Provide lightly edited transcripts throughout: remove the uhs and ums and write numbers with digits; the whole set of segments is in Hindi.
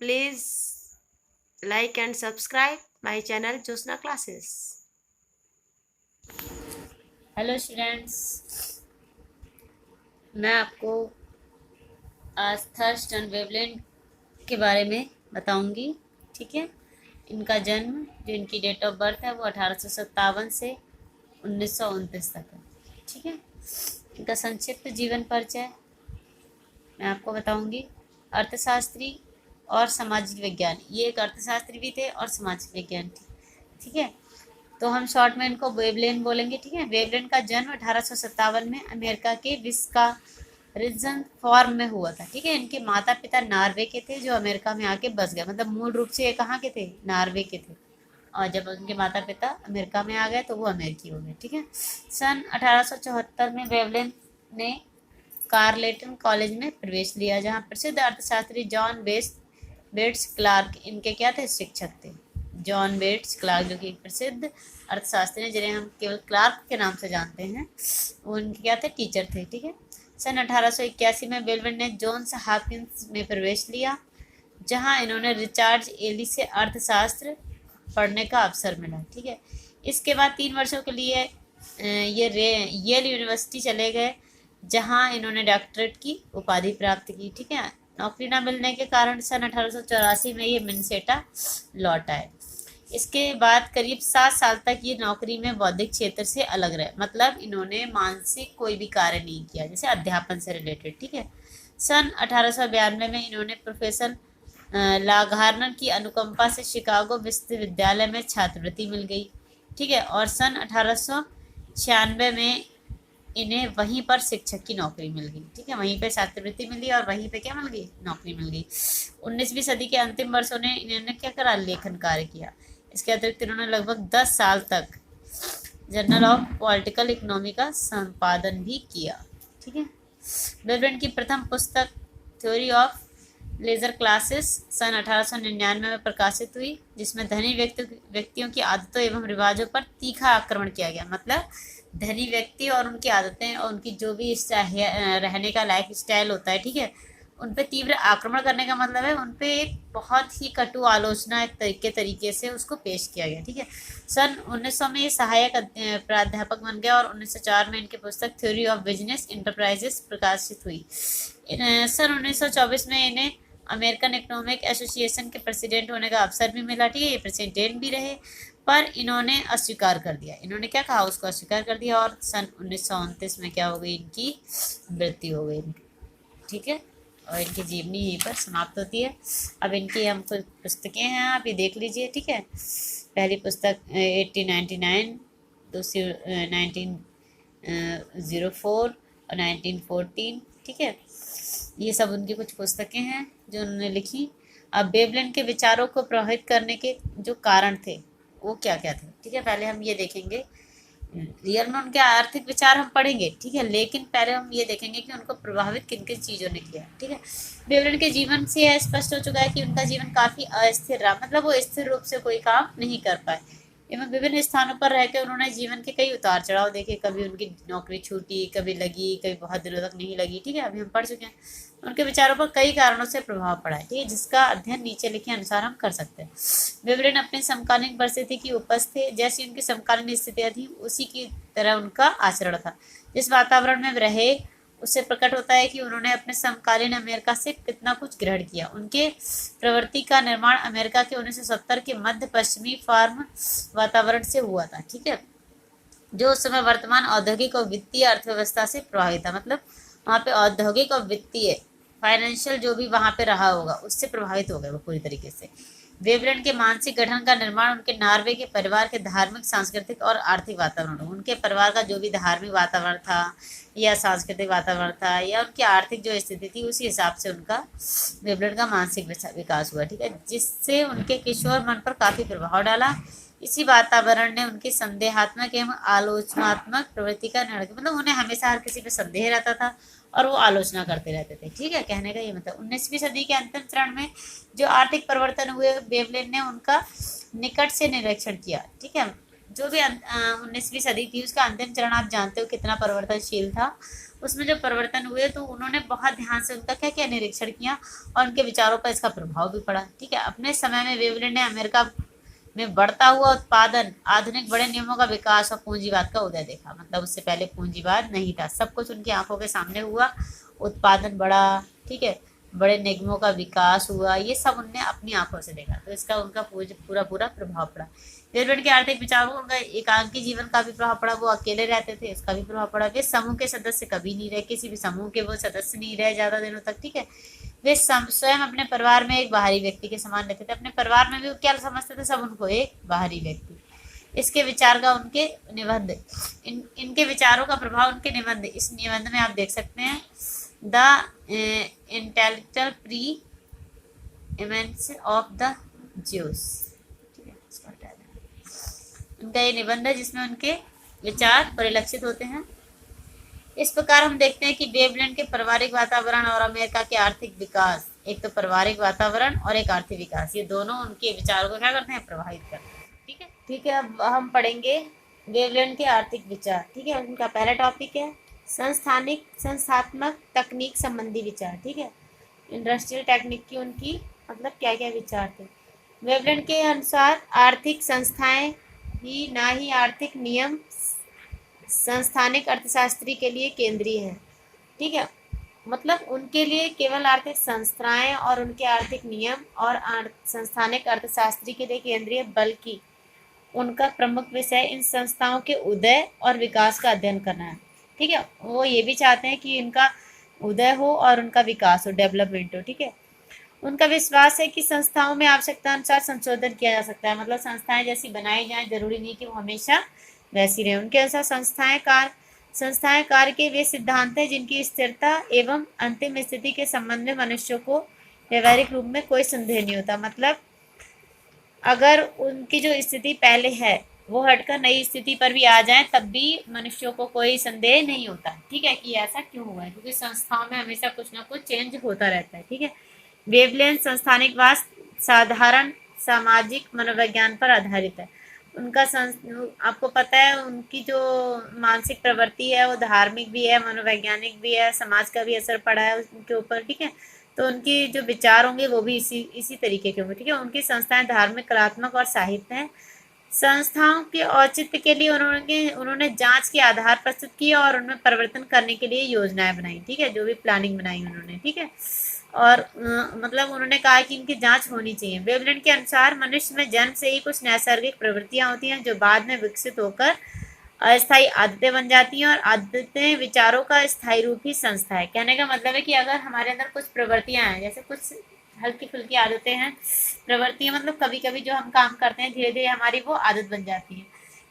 Please like and subscribe my channel Josna Classes. Hello students, मैं आपको आज थर्स्ट एंड वेवलेंट के बारे में बताऊंगी। ठीक है। इनका जन्म, जो इनकी डेट ऑफ बर्थ है, वो 1857 से 1929 तक है। ठीक है। इनका संक्षिप्त जीवन परिचय मैं आपको बताऊंगी। अर्थशास्त्री और सामाजिक विज्ञान, ये एक अर्थशास्त्री भी थे और सामाजिक विज्ञान थे। ठीक है। तो हम शॉर्ट में इनको वेवलेन बोलेंगे। ठीक है। वेवलेन का जन्म 1857 में अमेरिका के विस्का रीजन फॉर्म में हुआ था। ठीक है। इनके माता पिता नॉर्वे के थे, जो अमेरिका में आके बस गए। मतलब मूल रूप से ये कहाँ के थे? नॉर्वे के थे। और जब उनके माता पिता अमेरिका में आ गए तो वो अमेरिकी हो गए। ठीक है। सन 1874 में वेवलेन ने कार्लेटन कॉलेज में प्रवेश लिया, जहाँ प्रसिद्ध अर्थशास्त्री जॉन बेट्स क्लार्क इनके क्या थे? शिक्षक थे। जॉन बेट्स क्लार्क, जो कि एक प्रसिद्ध अर्थशास्त्री हैं, जिन्हें हम केवल क्लार्क के नाम से जानते हैं, वो उनके क्या थे? टीचर थे। ठीक है। सन 1881 में वेलवेन ने जॉन्स हॉपकिंस में प्रवेश लिया, जहां इन्होंने रिचार्ड एली से अर्थशास्त्र पढ़ने का अवसर मिला। ठीक है। इसके बाद 3 वर्षों के लिए ये येल यूनिवर्सिटी चले गए, जहां इन्होंने डॉक्टरेट की उपाधि प्राप्त की। ठीक है। नौकरी न मिलने के कारण सन 1884 में ये मिनेसोटा लौट आए। इसके बाद करीब 7 साल तक ये नौकरी में बौद्धिक क्षेत्र से अलग रहे। मतलब इन्होंने मानसिक कोई भी कार्य नहीं किया, जैसे अध्यापन से रिलेटेड। ठीक है। सन 1892 में इन्होंने प्रोफेसर लागार्नर की अनुकंपा से शिकागो विश्वविद्यालय में छात्रवृत्ति मिल गई। ठीक है। और सन 1896 में इन्हें वहीं पर शिक्षक की नौकरी मिल गई। ठीक है। वहीं पे छात्रवृत्ति मिली और वहीं पे क्या मिल गई? नौकरी मिल गई। 19वीं सदी के अंतिम वर्षों ने इन्होंने क्या करा? लेखन कार्य किया। इसके अतिरिक्त इन्होंने लगभग 10 साल तक जर्नल ऑफ पॉलिटिकल इकोनॉमी का संपादन भी किया। ठीक है। वेवलेन की प्रथम पुस्तक थ्योरी ऑफ लेजर क्लासेस सन 1899 में प्रकाशित हुई, जिसमें धनी व्यक्तियों की आदतों एवं रिवाजों पर तीखा आक्रमण किया गया। मतलब धनी व्यक्ति और उनकी आदतें और उनकी जो भी रहने का लाइफ स्टाइल होता है, ठीक है, उन पे तीव्र आक्रमण करने का मतलब है उन पे एक बहुत ही कटु आलोचना एक तरीके से उसको पेश किया गया। ठीक है। सन 1900 में ये सहायक प्राध्यापक बन गया और 1904 में इनकी पुस्तक थ्योरी ऑफ बिजनेस इंटरप्राइजेस प्रकाशित हुई। सन 1924 में इन्हें अमेरिकन इकोनॉमिक एसोसिएशन के प्रेसिडेंट होने का अवसर भी मिला। ठीक है। ये प्रेसिडेंट भी रहे, पर इन्होंने अस्वीकार कर दिया। इन्होंने क्या कहा? उसको अस्वीकार कर दिया और सन 1929 में क्या हो गई? इनकी मृत्यु हो गई। ठीक है। और इनकी जीवनी यहीं पर समाप्त होती है। अब इनकी हम कुछ पुस्तकें हैं, आप ये देख लीजिए। ठीक है। पहली पुस्तक 1899, दूसरी 1904 और 1914। ठीक है। ये सब उनकी कुछ पुस्तकें हैं जो उन्होंने लिखी। अब वेवलेन के विचारों को प्रभावित करने के जो कारण थे वो क्या क्या थे? ठीक है। पहले हम ये देखेंगे। रियल में उनके आर्थिक विचार हम पढ़ेंगे। ठीक है। लेकिन पहले हम ये देखेंगे कि उनको प्रभावित किन किन चीज़ों ने किया। ठीक है। वेवलेन के जीवन से यह स्पष्ट हो चुका है कि उनका जीवन काफ़ी अस्थिर रहा। मतलब वो स्थिर रूप से कोई काम नहीं कर पाए एवं विभिन्न स्थानों पर रहकर उन्होंने जीवन के कई उतार चढ़ाव देखे। कभी उनकी नौकरी छूटी, कभी लगी, कभी बहुत दिनों तक नहीं लगी। ठीक है। अभी हम पढ़ चुके हैं। उनके विचारों पर कई कारणों से प्रभाव पड़ा है। ठीक है, जिसका अध्ययन नीचे लिखे अनुसार हम कर सकते हैं। वेवलेन अपनी समकालीन परिस्थिति की उपज थे। जैसी उनकी समकालीन स्थितियाँ थी उसी की तरह उनका आचरण था। जिस वातावरण में रहे उससे प्रकट होता है कि उन्होंने अपने समकालीन अमेरिका से कितना कुछ ग्रहण किया। उनके प्रवृत्ति का निर्माण अमेरिका के 1970 के मध्य पश्चिमी फार्म वातावरण से हुआ था। ठीक है। जो उस समय वर्तमान औद्योगिक और वित्तीय अर्थव्यवस्था से प्रभावित था। मतलब वहाँ पे औद्योगिक और वित्तीय फाइनेंशियल जो भी वहाँ पे रहा होगा उससे प्रभावित हो गए वो पूरी तरीके से। वेवलेन के मानसिक गठन का निर्माण उनके नॉर्वे के परिवार के धार्मिक, सांस्कृतिक और आर्थिक वातावरण, उनके परिवार का जो भी धार्मिक वातावरण था या सांस्कृतिक वातावरण था या उनकी आर्थिक जो स्थिति थी, उसी हिसाब से उनका वेवलेन का मानसिक विकास हुआ। ठीक है। जिससे उनके किशोर मन पर काफ़ी प्रभाव डाला। इसी वातावरण ने उनकी संदेहात्मक एवं आलोचनात्मक प्रवृत्ति का निर्माण किया। मतलब उन्हें हमेशा हर किसी पे संदेह रहता था और वो आलोचना करते रहते थे। ठीक है। कहने का ये मतलब 19वीं सदी के अंतिम चरण में जो आर्थिक परिवर्तन हुए, वेवलेन ने उनका निकट से निरीक्षण किया। ठीक है। जो भी 19वीं सदी थी उसका अंतिम चरण आप जानते हो कितना परिवर्तनशील था। उसमें जो परिवर्तन हुए तो उन्होंने बहुत ध्यान से उनका क्या क्या निरीक्षण किया और उनके विचारों पर इसका प्रभाव भी पड़ा। ठीक है, अपने समय में वेवलेट ने अमेरिका में बढ़ता हुआ उत्पादन, आधुनिक बड़े नियमों का विकास और पूंजीवाद का उदय देखा। मतलब उससे पहले पूंजीवाद नहीं था, सब कुछ उनकी आंखों के सामने हुआ, उत्पादन बढ़ा, ठीक है, बड़े निगमों का विकास हुआ, ये सब उनने अपनी आंखों से देखा। तो इसका उनका पूरा पूरा प्रभाव पड़ा। वेवलेट के आर्थिक विचारों को उनका एकांकी जीवन का भी प्रभाव पड़ा, वो अकेले रहते थे, इसका भी प्रभाव पड़ा। वे समूह के सदस्य कभी नहीं रहे, किसी भी समूह के वो सदस्य नहीं रहे ज्यादा दिनों तक। ठीक है, वे स्वयं अपने परिवार में एक बाहरी व्यक्ति के समान रहते थे। अपने परिवार में भी वो क्या समझते थे, सब उनको एक बाहरी व्यक्ति। इसके विचार का उनके निबंध, इनके विचारों का प्रभाव उनके निबंध, इस निबंध में आप देख सकते हैं the intellectual pre immense of the juice. उनका ये निबंध है जिसमें उनके विचार परिलक्षित होते हैं। इस प्रकार हम देखते हैं कि वेवलेट के पारिवारिक वातावरण और अमेरिका के आर्थिक विकास, एक तो पारिवारिक वातावरण और एक आर्थिक विकास, ये दोनों उनके विचारों को क्या करते हैं, प्रभावित करते हैं। ठीक है, ठीक है, अब हम पढ़ेंगे वेवलेट के आर्थिक विचार। ठीक है, उनका पहला टॉपिक है संस्थात्मक तकनीक संबंधी विचार। ठीक है, इंडस्ट्रियल टेक्निक की उनकी मतलब क्या क्या विचार थे। वेवलेट के अनुसार आर्थिक संस्थाएं ही ना ही आर्थिक नियम संस्थानिक अर्थशास्त्री के लिए केंद्रीय है। ठीक है, मतलब उनके लिए केवल आर्थिक संस्थाएं और उनके आर्थिक नियम और संस्थानिक अर्थशास्त्री के लिए केंद्रीय, बल्कि उनका प्रमुख विषय इन संस्थाओं के उदय और विकास का अध्ययन करना है। ठीक है, वो ये भी चाहते हैं कि इनका उदय हो और उनका विकास हो, डेवलपमेंट हो। ठीक है, उनका विश्वास है कि संस्थाओं में आवश्यकता अनुसार संशोधन किया जा सकता है। मतलब संस्थाएं जैसी बनाई जाए, जरूरी नहीं कि वो हमेशा वैसी रहे। उनके अनुसार संस्थाएं कार्य के वे सिद्धांत हैं जिनकी स्थिरता एवं अंतिम स्थिति के संबंध में मनुष्यों को व्यवहारिक रूप में कोई संदेह नहीं होता। मतलब अगर उनकी जो स्थिति पहले है वो हटकर नई स्थिति पर भी आ जाए तब भी मनुष्यों को कोई संदेह नहीं होता। ठीक है, कि ऐसा क्यों हुआ है, क्योंकि संस्थाओं में हमेशा कुछ ना कुछ चेंज होता रहता है। ठीक है, वेवलेट संस्थानिकवाद साधारण सामाजिक मनोविज्ञान पर आधारित है। उनका आपको पता है उनकी जो मानसिक प्रवृत्ति है वो धार्मिक भी है, मनोवैज्ञानिक भी है, समाज का भी असर पड़ा है उनके ऊपर। ठीक है, तो उनकी जो विचार होंगे वो भी इसी तरीके के होंगे। ठीक है, उनकी संस्थाएं धार्मिक, कलात्मक और साहित्य हैं। संस्थाओं के औचित्य के लिए उन्होंने जांच के आधार प्रस्तुत किए और उनमें परिवर्तन करने के लिए योजनाएं बनाई। ठीक है, जो भी प्लानिंग बनाई उन्होंने। ठीक है, और मतलब उन्होंने कहा कि इनकी जांच होनी चाहिए। वेवलेट के अनुसार मनुष्य में जन्म से ही कुछ नैसर्गिक प्रवृत्तियां होती हैं जो बाद में विकसित होकर अस्थायी आदतें बन जाती हैं और आदतें विचारों का स्थायी रूप ही संस्था है। कहने का मतलब है कि अगर हमारे अंदर कुछ प्रवृत्तियां हैं, जैसे कुछ हल्की फुल्की आदतें हैं, प्रवृत्तियां मतलब कभी कभी जो हम काम करते हैं धीरे धीरे हमारी वो आदत बन जाती है।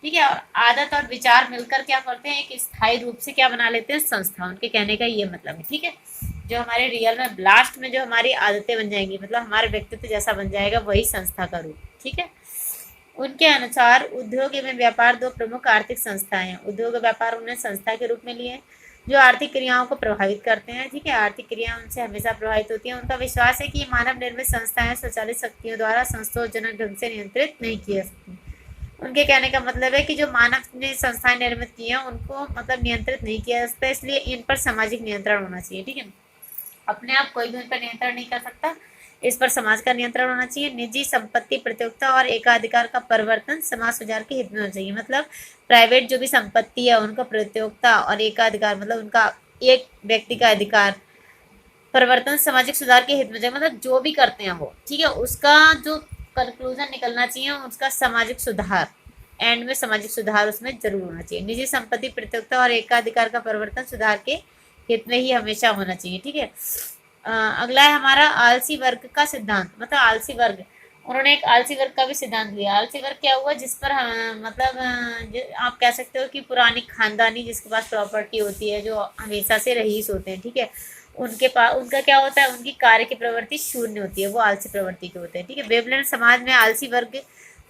ठीक है, और आदत और विचार मिलकर क्या करते हैं, एक स्थायी रूप से क्या बना लेते हैं, संस्था। उनके कहने का ये मतलब है। ठीक है, जो हमारे रियल में ब्लास्ट में जो हमारी आदतें बन जाएंगी, मतलब हमारे व्यक्तित्व जैसा बन जाएगा, वही संस्था का रूप। ठीक है, उनके अनुसार उद्योग एवं व्यापार दो प्रमुख आर्थिक संस्थाएं हैं। उद्योग और व्यापार उन्हें संस्था के रूप में लिए जो आर्थिक क्रियाओं को प्रभावित करते हैं। ठीक है, आर्थिक क्रियाएं उनसे हमेशा प्रभावित होती हैं। उनका विश्वास है कि मानव निर्मित संस्थाएं स्वचालित शक्तियों द्वारा संतोषजनक ढंग से नियंत्रित नहीं की जा सकती। उनके कहने का मतलब है कि जो मानव ने संस्थाएं निर्मित की हैं उनको मतलब नियंत्रित नहीं किया जा सकता, इसलिए इन पर सामाजिक नियंत्रण होना चाहिए। ठीक है, अपने आप कोई भी उन पर नियंत्रण नहीं कर सकता, इस पर समाज का नियंत्रण होना चाहिए। निजी संपत्ति, प्रतियोगिता और एकाधिकार का परिवर्तन समाज सुधार के हित में होना चाहिए। मतलब प्राइवेट जो भी संपत्ति है उनका प्रतियोगिता और एकाधिकार, मतलब उनका एक व्यक्ति का अधिकार परिवर्तन सामाजिक सुधार के हित में चाहिए। मतलब जो भी करते हैं वो, ठीक है, उसका जो कंक्लूजन निकलना चाहिए उसका सामाजिक सुधार, एंड में सामाजिक सुधार उसमें जरूर होना चाहिए। निजी संपत्ति, प्रतियोगिता और एकाधिकार का परिवर्तन सुधार के हित में ही हमेशा होना चाहिए। ठीक है, अगला है हमारा आलसी वर्ग का सिद्धांत। मतलब आलसी वर्ग, उन्होंने एक आलसी वर्ग का भी सिद्धांत दिया। आलसी वर्ग क्या हुआ, जिस पर मतलब आप कह सकते हो कि पुरानी खानदानी जिसके पास प्रॉपर्टी होती है, जो हमेशा से रईस होते हैं, ठीक है, उनके पास उनका क्या होता है, उनकी कार्य की प्रवृत्ति शून्य होती है, वो आलसी प्रवृत्ति के होते हैं। ठीक है, वेवलेट समाज में आलसी वर्ग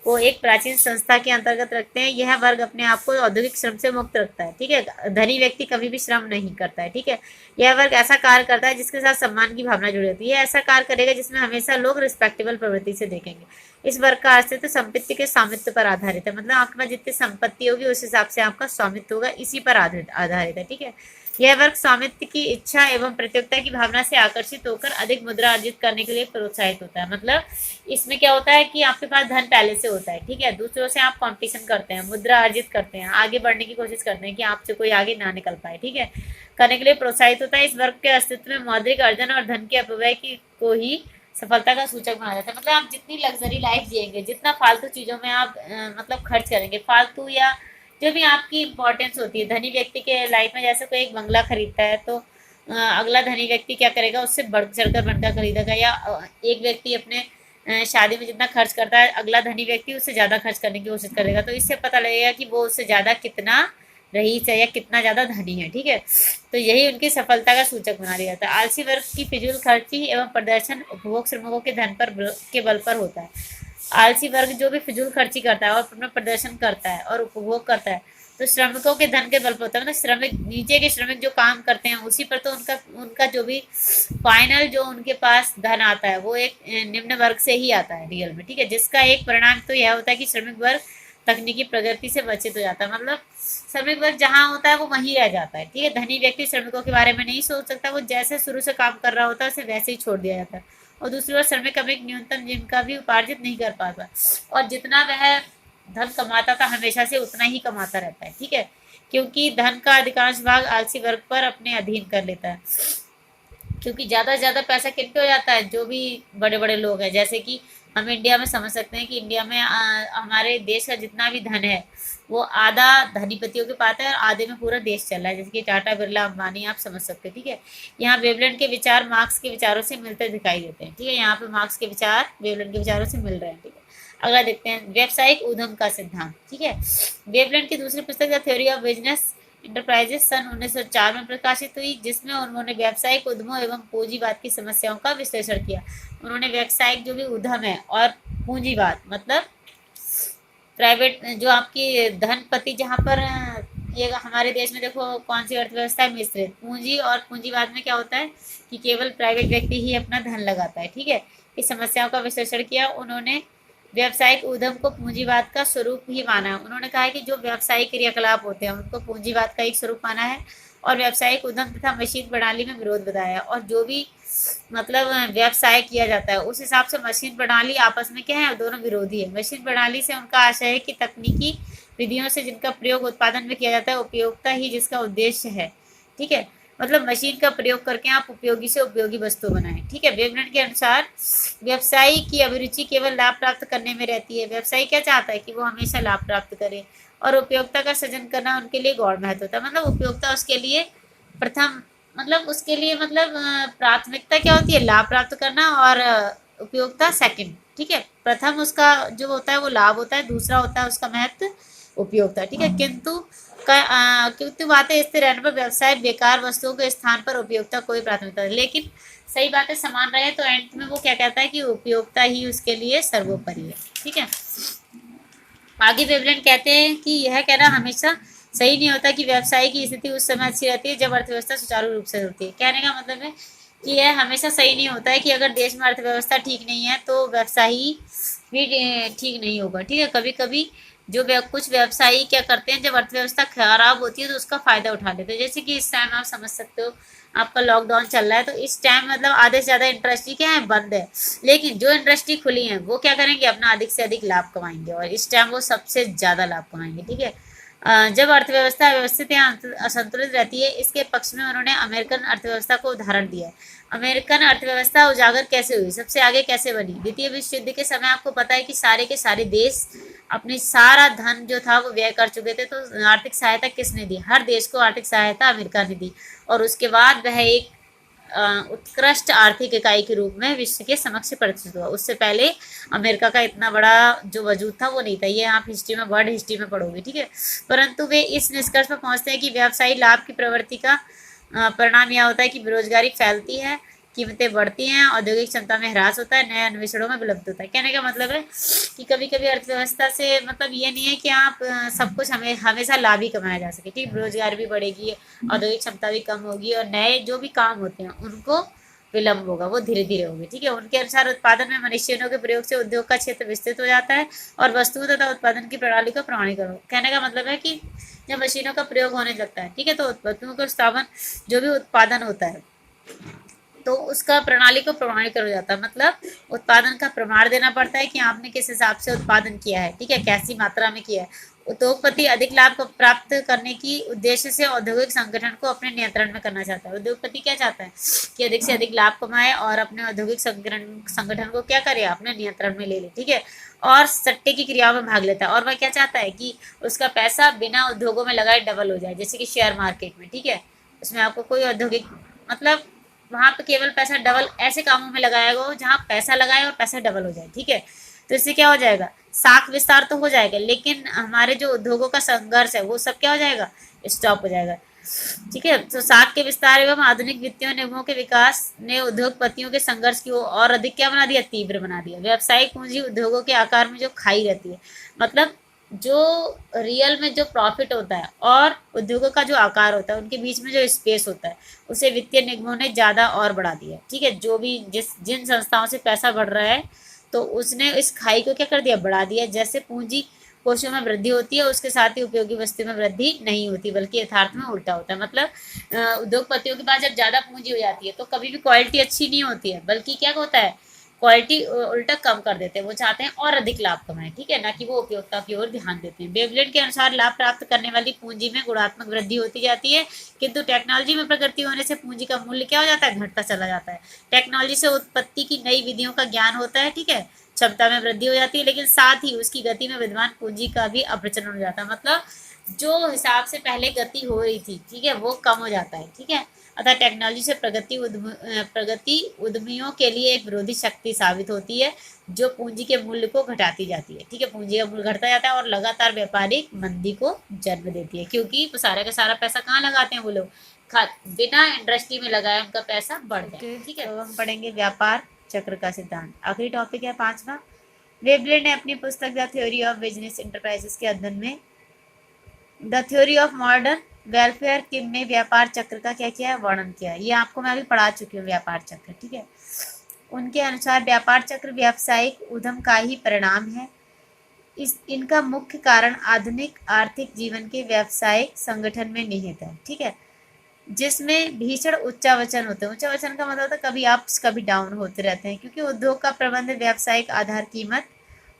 को एक प्राचीन संस्था के अंतर्गत रखते हैं। यह वर्ग अपने आप को औद्योगिक श्रम से मुक्त रखता है, ठीक है। धनी व्यक्ति कभी भी श्रम नहीं करता है, ठीक है। यह वर्ग ऐसा कार्य करता है जिसके साथ सम्मान की भावना जुड़ी होती है। ऐसा कार्य करेगा जिसमें हमेशा लोग रिस्पेक्टेबल प्रवृत्ति से देखेंगे। इस वर्ग का अस्तित्व संपत्ति के स्वामित्व पर आधारित है, मतलब आपके पास जितनी संपत्ति होगी उस हिसाब से आपका स्वामित्व होगा, इसी पर आधारित है, ठीक है। यह वर्ग स्वामित्व की इच्छा एवं प्रतियोगिता की भावना से आकर्षित होकर अधिक मुद्रा अर्जित करने के लिए प्रोत्साहित होता है। मतलब इसमें क्या होता है कि आपके पास धन पहले से होता है, ठीक है, दूसरों से आप कंपटीशन करते हैं, मुद्रा अर्जित करते हैं, आगे बढ़ने की कोशिश करते हैं कि आपसे कोई आगे ना निकल पाए, ठीक है, करने के लिए प्रोत्साहित होता है। इस वर्ग के अस्तित्व में मौद्रिक अर्जन और धन के अपव्यय को ही सफलता का सूचक माना जाता है। मतलब आप जितनी लग्जरी लाइफ जिएंगे, जितना फालतू चीज़ों में आप मतलब खर्च करेंगे, फालतू या जो भी आपकी इंपॉर्टेंस होती है, धनी व्यक्ति के लाइफ में जैसे कोई एक बंगला खरीदता है तो अगला धनी व्यक्ति क्या करेगा, उससे बढ़ चढ़कर बनकर खरीदेगा। या एक व्यक्ति अपने शादी में जितना खर्च करता है, अगला धनी व्यक्ति उससे ज़्यादा खर्च करने की कोशिश करेगा। तो इससे पता लगेगा कि वो उससे ज़्यादा कितना रईस है या कितना ज़्यादा धनी है, ठीक है। तो यही उनकी सफलता का सूचक बना दिया जाता है। आलसी वर्ग की फिजूल खर्ची एवं प्रदर्शन उपभोग श्रमिकों के धन पर के बल पर होता है। आलसी वर्ग जो भी फिजूल खर्ची करता है और अपना प्रदर्शन करता है और उपभोग करता है, तो श्रमिकों के धन के बल पर होता है। मतलब श्रमिक, नीचे के श्रमिक जो काम करते हैं उसी पर तो उनका जो भी फाइनल जो उनके पास धन आता है वो एक निम्न वर्ग से ही आता है रियल में, ठीक है। जिसका एक परिणाम तो यह होता है कि श्रमिक वर्ग तकनीकी प्रगति से वंचित हो जाता है। मतलब श्रमिक वर्ग जहाँ होता है वो वहीं रह जाता है, ठीक है। धनी व्यक्ति श्रमिकों के बारे में नहीं सोच सकता, वो जैसे शुरू से काम कर रहा होता है उसे वैसे ही छोड़ दिया जाता है। और दूसरी ओर श्रमिक कभी न्यूनतम जिनका भी उपार्जित नहीं कर पाता, और जितना वह धन कमाता था हमेशा से उतना ही कमाता रहता है, ठीक है, क्योंकि धन का अधिकांश भाग आलसी वर्ग पर अपने अधीन कर लेता है। क्योंकि ज़्यादा से ज़्यादा पैसा किन पे हो जाता है, जो भी बड़े बड़े लोग हैं। जैसे कि हम इंडिया में समझ सकते हैं कि इंडिया में हमारे देश का जितना भी धन है वो आधा धनीपतियों के पास है और आधे में पूरा देश चल रहा है, जैसे कि टाटा, बिरला, अंबानी, आप समझ सकते हैं, ठीक है। यहाँ वेवलैंड के विचार मार्क्स के विचारों से मिलते दिखाई देते हैं, ठीक है। यहाँ पे मार्क्स के विचार वेवलैंड के विचारों से मिल रहे हैं, ठीक है। अगला देखते हैं व्यावसायिक उद्यम का सिद्धांत, ठीक है। वेवलैंड की दूसरी पुस्तक the theory of business enterprises सन 1904 में प्रकाशित हुई, जिसमें उन्होंने व्यावसायिक उद्यमों एवं पूंजीवाद की समस्याओं का विश्लेषण किया। उन्होंने व्यावसायिक जो भी उद्यम है और पूंजीवाद मतलब प्राइवेट जो आपकी धनपति, जहाँ पर ये हमारे देश में देखो कौन सी अर्थव्यवस्था है, मिश्रित पूंजी। और पूंजीवाद में क्या होता है कि केवल प्राइवेट व्यक्ति ही अपना धन लगाता है, ठीक है। इस समस्याओं का विश्लेषण किया। उन्होंने व्यावसायिक उद्यम को पूंजीवाद का स्वरूप ही माना है। उन्होंने कहा है कि जो व्यावसायिक क्रियाकलाप होते हैं उनको पूंजीवाद का एक स्वरूप माना है और व्यावसायिक उद्यम तथा मशीन प्रणाली में विरोध बताया है। और जो भी मतलब व्यवसाय किया जाता है उस हिसाब से मशीन प्रणाली आपस में क्या है, दोनों विरोधी है। मशीन प्रणाली से उनका आशय है कि तकनीकी विधियों से जिनका प्रयोग उत्पादन में किया जाता है, उपयोगिता ही जिसका उद्देश्य है, ठीक है। मतलब मशीन का प्रयोग करके आप उपयोगी से उपयोगी वस्तु बनाएं, ठीक है। वेवलैंड के अनुसार व्यवसायी की अभिरुचि केवल लाभ प्राप्त करने में रहती है। व्यवसायी क्या चाहता है कि वो हमेशा लाभ प्राप्त करे, और उपयोगिता का सृजन करना उनके लिए गौण महत्व होता है। मतलब उपयोगिता उसके लिए प्रथम, मतलब उसके लिए मतलब प्राथमिकता क्या होती है, लाभ प्राप्त करना, और उपयोगिता सेकंड, ठीक है। प्रथम उसका जो होता है वो लाभ होता है, दूसरा होता है उसका महत्व उपयोगिता, ठीक है। किंतु बातें स्थिर रहने पर व्यवसाय बेकार वस्तुओं के स्थान पर उपयोगिता कोई प्राथमिकता है। लेकिन सही बातें समान रहे तो एंड में वो क्या कहता है कि उपयोगिता ही उसके लिए सर्वोपरि है, ठीक है। आगे वेवलैंड कहते हैं कि यह कहना हमेशा सही नहीं होता कि व्यवसाय की स्थिति उस समय अच्छी रहती है जब अर्थव्यवस्था सुचारू रूप से होती है। कहने का मतलब है कि यह हमेशा सही नहीं होता है कि अगर देश में अर्थव्यवस्था ठीक नहीं है तो व्यवसायी भी ठीक नहीं होगा, ठीक है। कभी कभी जो कुछ व्यवसायी क्या करते हैं, जब अर्थव्यवस्था खराब होती है तो उसका फायदा उठा लेते हैं। जैसे कि इस टाइम आप समझ सकते हो आपका लॉकडाउन चल रहा है, तो इस टाइम मतलब आधे से ज़्यादा इंडस्ट्री क्या है, बंद है। लेकिन जो इंडस्ट्री खुली है वो क्या करेंगे, अपना अधिक से अधिक लाभ कमाएंगे, और इस टाइम वो सबसे ज़्यादा लाभ कमाएंगे, ठीक है। जब अर्थव्यवस्था व्यवस्थित या असंतुलित रहती है, इसके पक्ष में उन्होंने अमेरिकन अर्थव्यवस्था को उदाहरण दिया है। अमेरिकन अर्थव्यवस्था उजागर कैसे हुई, सबसे आगे कैसे बनी। द्वितीय विश्व युद्ध के समय आपको पता है कि सारे के सारे देश अपनी सारा धन जो था वो व्यय कर चुके थे, तो आर्थिक सहायता किसने दी, हर देश को आर्थिक सहायता अमेरिका ने दी, और उसके बाद वह एक उत्कृष्ट आर्थिक इकाई के रूप में विश्व के समक्ष प्रतिष्ठित हुआ। उससे पहले अमेरिका का इतना बड़ा जो वजूद था वो नहीं था, ये आप हिस्ट्री में, वर्ल्ड हिस्ट्री में पढ़ोगे, ठीक है। परंतु वे इस निष्कर्ष पर पहुंचते हैं कि व्यवसायी लाभ की प्रवृत्ति का परिणाम यह होता है कि बेरोजगारी फैलती है, कीमतें बढ़ती हैं, औद्योगिक क्षमता में ह्रास होता है, नए अन्वेषणों में विलुप्त होता है। कहने का मतलब है कि कभी कभी अर्थव्यवस्था से मतलब ये नहीं है कि आप सब कुछ हमें हमेशा लाभ ही कमाया जा सके, ठीक, बेरोजगार भी बढ़ेगी, औद्योगिक क्षमता भी कम होगी और नए जो भी काम होते हैं उनको विलम्ब होगा, वो धीरे धीरे होगी, ठीक है। उनके अनुसार उत्पादन में मनुष्यों के प्रयोग से उद्योग का क्षेत्र विस्तृत हो जाता है और वस्तुओं तथा उत्पादन की प्रणाली को प्रमाणीकरण। कहने का मतलब है कि जब मशीनों का प्रयोग होने लगता है, ठीक है, तो वस्तुओं का स्थापन जो भी उत्पादन होता है तो उसका प्रणाली को प्रमाणीकरण हो जाता है, मतलब उत्पादन का प्रमाण देना पड़ता है कि आपने किस हिसाब से उत्पादन किया है, ठीक है, कैसी मात्रा में किया है। उद्योगपति अधिक लाभ को प्राप्त करने की उद्देश्य से औद्योगिक संगठन को अपने नियंत्रण में करना चाहता है। उद्योगपति क्या चाहता है कि अधिक से अधिक लाभ कमाए और अपने औद्योगिक संगठन को क्या करे, अपने नियंत्रण में ले ले, ठीक है, और सट्टे की क्रियाओं में भाग लेता है। और वह क्या चाहता है कि उसका पैसा बिना उद्योगों में लगाए डबल हो जाए, जैसे कि शेयर मार्केट में, ठीक है, उसमें आपको कोई औद्योगिक मतलब वहां पे केवल पैसा डबल ऐसे कामों में लगाएगा वो जहाँ पैसा लगाए और पैसा डबल हो जाए, ठीक है। तो इससे क्या हो जाएगा, साख विस्तार तो हो जाएगा, लेकिन हमारे जो उद्योगों का संघर्ष है वो सब क्या हो जाएगा, स्टॉप हो जाएगा, ठीक है। तो साख के विस्तार एवं आधुनिक वित्तीय निगमों के विकास ने उद्योगपतियों के संघर्ष की और अधिक क्या बना दिया, तीव्र बना दिया। व्यावसायिक पूंजी उद्योगों के आकार में जो खाई रहती है, मतलब जो रियल में जो प्रॉफिट होता है और उद्योगों का जो आकार होता है उनके बीच में जो स्पेस होता है उसे वित्तीय निगमों ने ज़्यादा और बढ़ा दिया, ठीक है। जो भी जिन संस्थाओं से पैसा बढ़ रहा है तो उसने इस खाई को क्या कर दिया, बढ़ा दिया। जैसे पूंजी कोषों में वृद्धि होती है उसके साथ ही उपयोगी वस्तु में वृद्धि नहीं होती, बल्कि यथार्थ में उल्टा होता है। मतलब उद्योगपतियों के पास जब ज़्यादा पूंजी हो जाती है तो कभी भी क्वालिटी अच्छी नहीं होती है, बल्कि क्या होता है, क्वालिटी उल्टा कम कर देते हैं। वो चाहते हैं और अधिक लाभ कमाएं, ठीक है, ना कि वो उपयोगिता की ओर ध्यान देते हैं। वेवलेट के अनुसार लाभ प्राप्त करने वाली पूंजी में गुणात्मक वृद्धि होती जाती है, किंतु टेक्नोलॉजी में प्रगति होने से पूंजी का मूल्य क्या हो जाता है, घटता चला जाता है। टेक्नोलॉजी से उत्पत्ति की नई विधियों का ज्ञान होता है, ठीक है, क्षमता में वृद्धि हो जाती है, लेकिन साथ ही उसकी गति में विद्यमान पूंजी का भी अप्रचलन हो जाता है। मतलब जो हिसाब से पहले गति हो रही थी, ठीक है, वो कम हो जाता है, ठीक है। अतः टेक्नोलॉजी से प्रगति उद्यमियों के लिए एक विरोधी शक्ति साबित होती है जो पूंजी के मूल्य को घटाती जाती है, ठीक है, पूंजी का मूल्य घटता जाता है और लगातार व्यापारिक मंदी को जन्म देती है, क्योंकि सारा का सारा पैसा कहाँ लगाते हैं वो लोग, बिना इंडस्ट्री में लगाए उनका पैसा बढ़ जाए, ठीक है। तो हम पढ़ेंगे व्यापार चक्र का सिद्धांत। आखिरी टॉपिक है 5वां। वेबले ने अपनी पुस्तक the theory of business enterprises के अध्ययन में the theory of modern welfare के में व्यापार चक्र का क्या किया है, वर्णन किया है। ये आपको मैं अभी पढ़ा चुकी हूँ, व्यापार चक्र, ठीक है। उनके अनुसार व्यापार चक्र व्यावसायिक उद्यम का ही परिणाम है। इनका मुख्य कारण आधुनिक आर्थिक जीवन के व्यावसायिक संगठन में निहित है, ठीक है, जिसमें भीषण उच्चावचन होते हैं। उच्चावचन का मतलब कभी अप्स कभी डाउन होते रहते हैं, क्योंकि उद्योग का प्रबंध व्यावसायिक आधार कीमत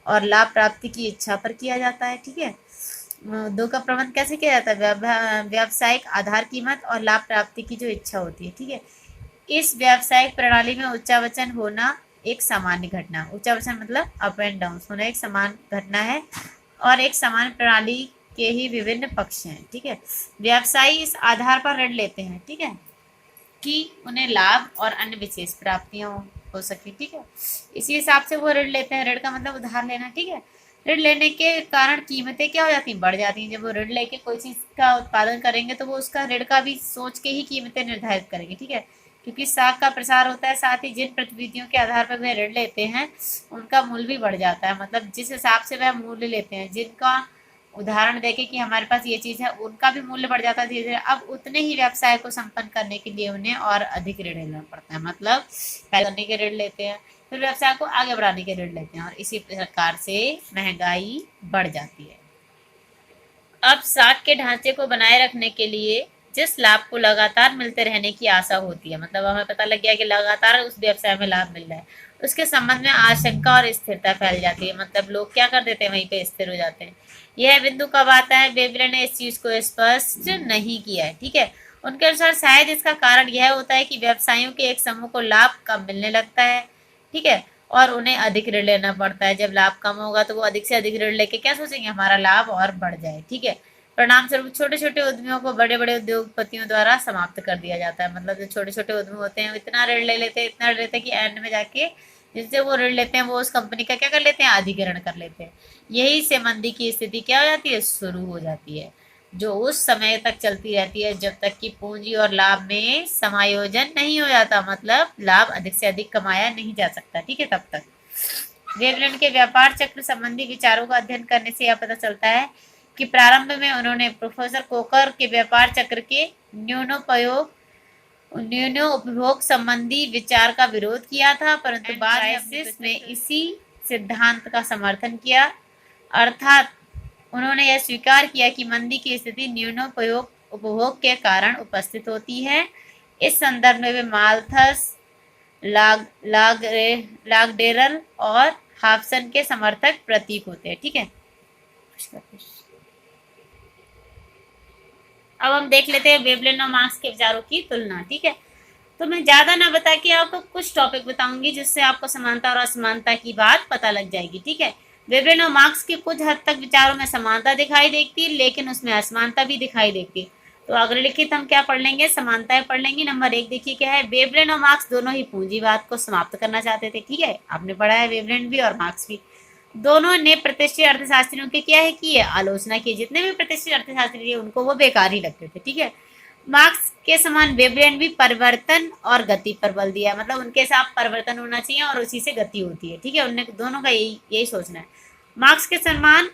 और लाभ प्राप्ति की इच्छा पर किया जाता है, ठीक है। उद्योग का प्रबंध कैसे किया जाता है, व्यावसायिक आधार कीमत और लाभ प्राप्ति की जो इच्छा होती है, ठीक है। इस व्यावसायिक प्रणाली में उच्चावचन होना एक सामान्य घटना, उच्चावचन मतलब अप एंड डाउन होना एक समान घटना है और एक समान प्रणाली के ही विभिन्न पक्ष हैं, ठीक है। व्यवसायी इस आधार पर ऋण लेते हैं, ठीक है, कि उन्हें लाभ और अन्य विशेष प्राप्तियां हो सके, ठीक है। इसी हिसाब से वो ऋण लेते हैं। ऋण का मतलब उधार लेना, ठीक है। ऋण लेने के कारण कीमतें क्या हो जाती हैं, बढ़ जाती हैं। जब वो ऋण लेके कोई चीज़ का उत्पादन करेंगे तो वो उसका ऋण का भी सोच के ही कीमतें निर्धारित करेंगे, ठीक है, क्योंकि साख का प्रसार होता है, साथ ही जिन प्रतिभूतियों के आधार पर वे ऋण लेते हैं उनका मूल्य भी बढ़ जाता है। मतलब जिस हिसाब से वह मूल्य लेते हैं, जिनका उदाहरण देके कि हमारे पास ये चीज़ है, उनका भी मूल्य बढ़ जाता है धीरे धीरे। अब उतने ही व्यवसाय को संपन्न करने के लिए उन्हें और अधिक ऋण लेना पड़ता है, मतलब पहले करने के ऋण लेते हैं फिर व्यवसाय को आगे बढ़ाने के ऋण लेते हैं और इसी प्रकार से महंगाई बढ़ जाती है। अब साख के ढांचे को बनाए रखने के लिए जिस लाभ को लगातार मिलते रहने की आशा होती है, मतलब हमें पता लग गया कि लगातार उस व्यवसाय में लाभ मिल रहा है, उसके संबंध में आशंका और स्थिरता फैल जाती है। मतलब लोग क्या कर देते हैं, वहीं पे स्थिर हो जाते हैं। यह बिंदु कब आता है, वेबले ने इस चीज को स्पष्ट नहीं किया है, ठीक है। उनके अनुसार शायद इसका कारण यह होता है कि व्यवसायियों के एक समूह को लाभ कम मिलने लगता है, ठीक है, और उन्हें अधिक ऋण लेना पड़ता है। जब लाभ कम होगा तो वो अधिक से अधिक ऋण लेके क्या सोचेंगे, हमारा लाभ और बढ़ जाए, ठीक है। परिणाम स्वरूप छोटे छोटे उद्यमियों को बड़े बड़े उद्योगपतियों द्वारा समाप्त कर दिया जाता है। मतलब जो छोटे छोटे उद्यमी होते हैं इतना ऋण ले लेते हैं, इतना ऋण लेते हैं कि एंड में जाके जिससे वो ऋण लेते हैं वो उस कंपनी का क्या कर लेते हैं, अधिग्रहण कर लेते हैं। यही से मंदी की स्थिति क्या हो जाती है, शुरू हो जाती है। जो उस समय तक चलती रहती है जब तक कि पूंजी और लाभ में समायोजन नहीं हो जाता, मतलब लाभ अधिक से अधिक कमाया नहीं जा सकता, ठीक है। तब तक वेवलैंड के व्यापार चक्र संबंधी विचारों का अध्ययन करने से यह पता चलता है कि प्रारंभ में उन्होंने प्रोफेसर कोकर के व्यापार चक्र के न्यूनोपभोग संबंधी विचार का विरोध किया था, परंतु बाद में इसी सिद्धांत का समर्थन किया। अर्थात उन्होंने यह स्वीकार किया कि मंदी की स्थिति उपभोग के कारण उपस्थित होती है। इस संदर्भ में वे माल्थस, लागडेरल और हाफसन के समर्थक प्रतीक होते हैं, ठीक है। अब हम देख लेते हैं वेवलेन और मार्क्स के विचारों की तुलना, ठीक है। तो मैं ज़्यादा ना बता के आपको कुछ टॉपिक बताऊंगी जिससे आपको समानता और असमानता की बात पता लग जाएगी, ठीक है। वेवलेन और मार्क्स के कुछ हद तक विचारों में समानता दिखाई देती है, लेकिन उसमें असमानता भी दिखाई देती है। तो अग्रलिखित हम क्या पढ़ लेंगे, समानताएं पढ़ लेंगे। नंबर 1 देखिए क्या है, वेवलेन और मार्क्स दोनों ही पूंजीवाद को समाप्त करना चाहते थे, ठीक है। आपने पढ़ा है वेवलेन भी और मार्क्स भी। दोनों ने प्रतिष्ठित अर्थशास्त्रियों की क्या है की आलोचना की। जितने भी प्रतिष्ठित अर्थशास्त्री थे उनको वो बेकार ही लगते थे, ठीक है। मार्क्स के समान वेवलेन भी परिवर्तन और गति पर बल दिया, मतलब उनके साथ परिवर्तन होना चाहिए और उसी से गति होती है, ठीक है। उन्हें दोनों का यही सोचना है। मार्क्स के समान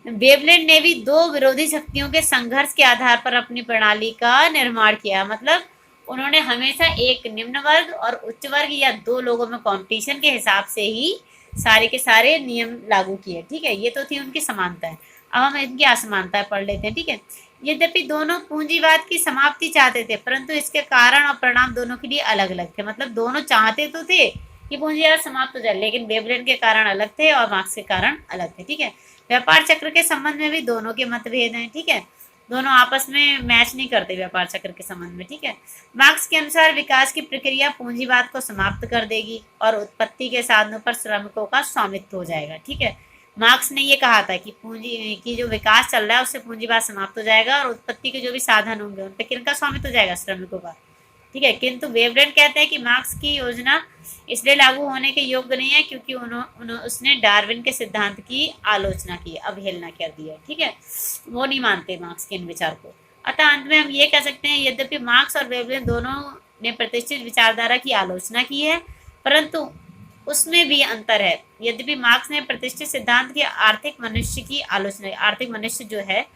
वेवलेन ने भी दो विरोधी शक्तियों के संघर्ष के आधार पर अपनी प्रणाली का निर्माण किया, मतलब उन्होंने हमेशा एक निम्न वर्ग और उच्च वर्ग या दो लोगों में कंपटीशन के हिसाब से ही सारे के सारे नियम लागू किए, ठीक है। ये तो थी उनकी समानताएं। अब हम इनकी असमानताएं पढ़ लेते हैं, ठीक है। यद्यपि दोनों पूंजीवाद की समाप्ति चाहते थे, परंतु इसके कारण और परिणाम दोनों के लिए अलग अलग थे। मतलब दोनों चाहते तो थे कि पूंजीवाद समाप्त हो जाए, लेकिन वेवलेन के कारण अलग थे और मार्क्स के कारण अलग थे, ठीक है। व्यापार चक्र के संबंध में भी दोनों के मतभेद हैं, ठीक है। दोनों आपस में मैच नहीं करते व्यापार चक्र के संबंध में, ठीक है। मार्क्स के अनुसार विकास की प्रक्रिया पूंजीवाद को समाप्त कर देगी और उत्पत्ति के साधनों पर श्रमिकों का स्वामित्व हो जाएगा, ठीक है। मार्क्स ने ये कहा था कि पूंजी की जो विकास चल रहा है उससे पूंजीवाद समाप्त हो जाएगा और उत्पत्ति के जो भी साधन होंगे उन पर किनका स्वामित्व हो जाएगा, श्रमिकों का, ठीक है। किंतु वेवलेन कहते हैं कि मार्क्स की योजना इसलिए लागू होने के योग्य नहीं है क्योंकि उसने डार्विन के सिद्धांत की आलोचना की, अवहेलना कर दी है, ठीक है। वो नहीं मानते मार्क्स के इन विचार को। अतः अंत में हम ये कह सकते हैं, यद्यपि मार्क्स और वेवलेन दोनों ने प्रतिष्ठित विचारधारा की आलोचना की है, परंतु उसमें भी अंतर है। यद्यपि मार्क्स ने प्रतिष्ठित सिद्धांत की आर्थिक मनुष्य जो है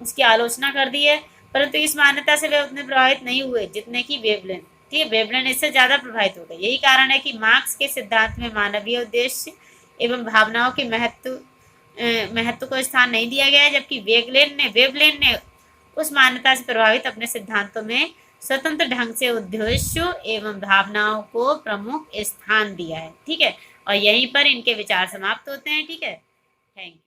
उसकी आलोचना कर दी है, परंतु इस मान्यता से वे उतने प्रभावित नहीं हुए जितने की वेवलेन, ठीक है। वेवलेन इससे ज्यादा प्रभावित हो गए। यही कारण है कि मार्क्स के सिद्धांत में मानवीय उद्देश्य एवं भावनाओं के महत्व को स्थान नहीं दिया गया है, जबकि वेवलेन ने उस मान्यता से प्रभावित अपने सिद्धांतों में स्वतंत्र ढंग से उद्देश्यों एवं भावनाओं को प्रमुख स्थान दिया है, ठीक है। और यहीं पर इनके विचार समाप्त होते हैं, ठीक है। Thank you.